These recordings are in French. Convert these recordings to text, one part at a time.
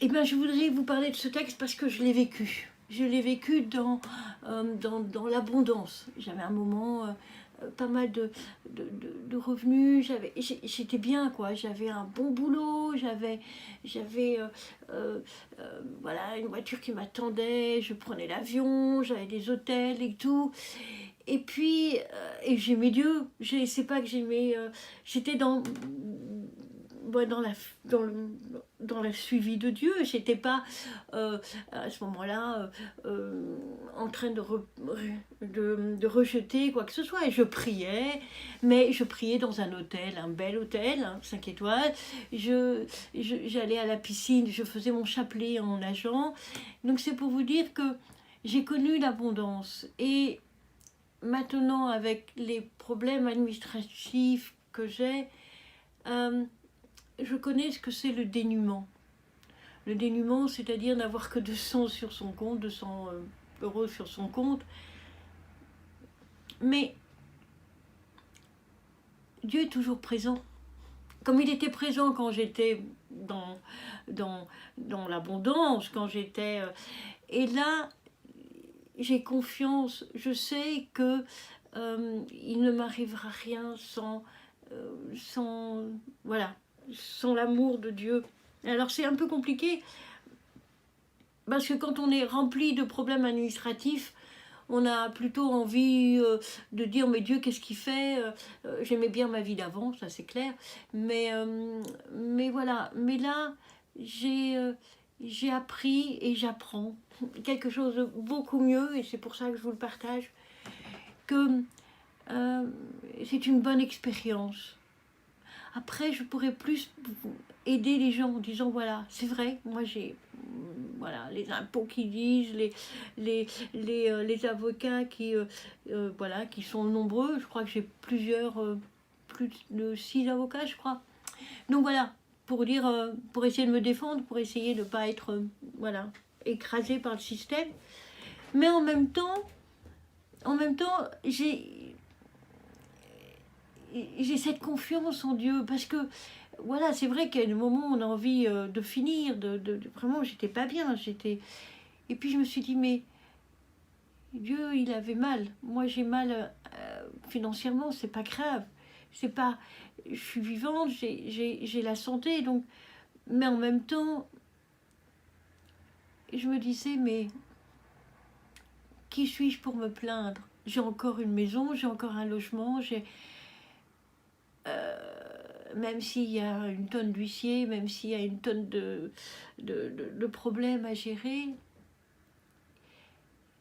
Eh bien, je voudrais vous parler de ce texte parce que je l'ai vécu. Je l'ai vécu dans l'abondance. J'avais un moment, pas mal de revenus, j'étais bien, quoi. J'avais un bon boulot, j'avais voilà, une voiture qui m'attendait, je prenais l'avion, j'avais des hôtels et tout. Et puis, et j'aimais Dieu. C'est pas que j'aimais. J'étais ouais, dans la suivi de Dieu. J'étais pas à ce moment-là en train de rejeter quoi que ce soit. Et je priais, mais je priais dans un hôtel, un bel hôtel, hein, 5 étoiles. J'allais à la piscine, je faisais mon chapelet en nageant. Donc c'est pour vous dire que j'ai connu l'abondance. Et maintenant, avec les problèmes administratifs que j'ai, je connais ce que c'est le dénuement. Le dénuement, c'est-à-dire n'avoir que 200 sur son compte, 200 euros sur son compte. Mais Dieu est toujours présent. Comme il était présent quand j'étais dans, dans l'abondance, quand j'étais... et là, j'ai confiance, je sais que il ne m'arrivera rien sans voilà, sans l'amour de Dieu. Alors c'est un peu compliqué parce que quand on est rempli de problèmes administratifs, on a plutôt envie de dire mais Dieu qu'est-ce qu'il fait, j'aimais bien ma vie d'avant, ça c'est clair, mais voilà, mais là j'ai appris et j'apprends quelque chose de beaucoup mieux et c'est pour ça que je vous le partage, que c'est une bonne expérience. Après, je pourrais plus aider les gens en disant voilà, c'est vrai, moi j'ai voilà, les impôts qui disent, les avocats voilà, qui sont nombreux. Je crois que j'ai plus de 6 avocats, je crois. Donc voilà, pour dire, pour essayer de me défendre, pour essayer de ne pas être voilà, écrasé par le système. Mais en même temps, j'ai cette confiance en Dieu parce que voilà, c'est vrai qu'à un moment on a envie de finir, vraiment j'étais pas bien, et puis je me suis dit mais Dieu il avait mal, moi j'ai mal financièrement, c'est pas grave, c'est pas, je suis vivante, j'ai la santé donc, mais en même temps je me disais mais qui suis-je pour me plaindre? J'ai encore une maison, j'ai encore un logement, même s'il y a une tonne d'huissiers, même s'il y a une tonne de problèmes à gérer,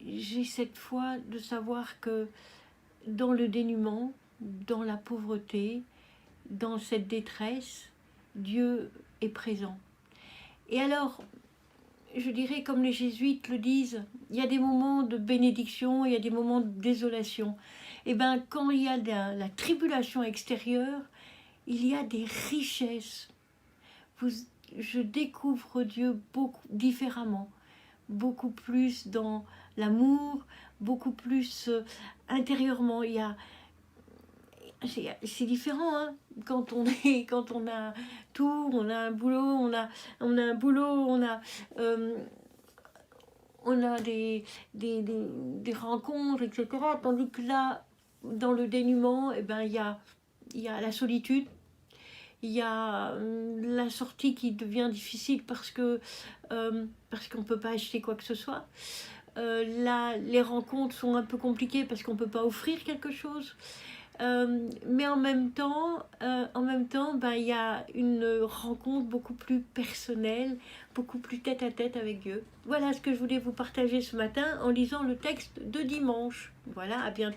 j'ai cette foi de savoir que dans le dénuement, dans la pauvreté, dans cette détresse, Dieu est présent. Et alors, je dirais comme les jésuites le disent, il y a des moments de bénédiction, il y a des moments de désolation. Et bien, quand il y a la tribulation extérieure, il y a des richesses. Je découvre Dieu beaucoup différemment, beaucoup plus dans l'amour, beaucoup plus intérieurement. C'est différent hein, quand on a tout, on a un boulot, on a des rencontres, etc. Tandis que là, dans le dénuement, eh ben, il y a la solitude, il y a la sortie qui devient difficile parce qu'on ne peut pas acheter quoi que ce soit. Là, les rencontres sont un peu compliquées parce qu'on ne peut pas offrir quelque chose. Mais en même temps, ben, il y a une rencontre beaucoup plus personnelle, beaucoup plus tête à tête avec Dieu. Voilà ce que je voulais vous partager ce matin en lisant le texte de dimanche. Voilà, à bientôt.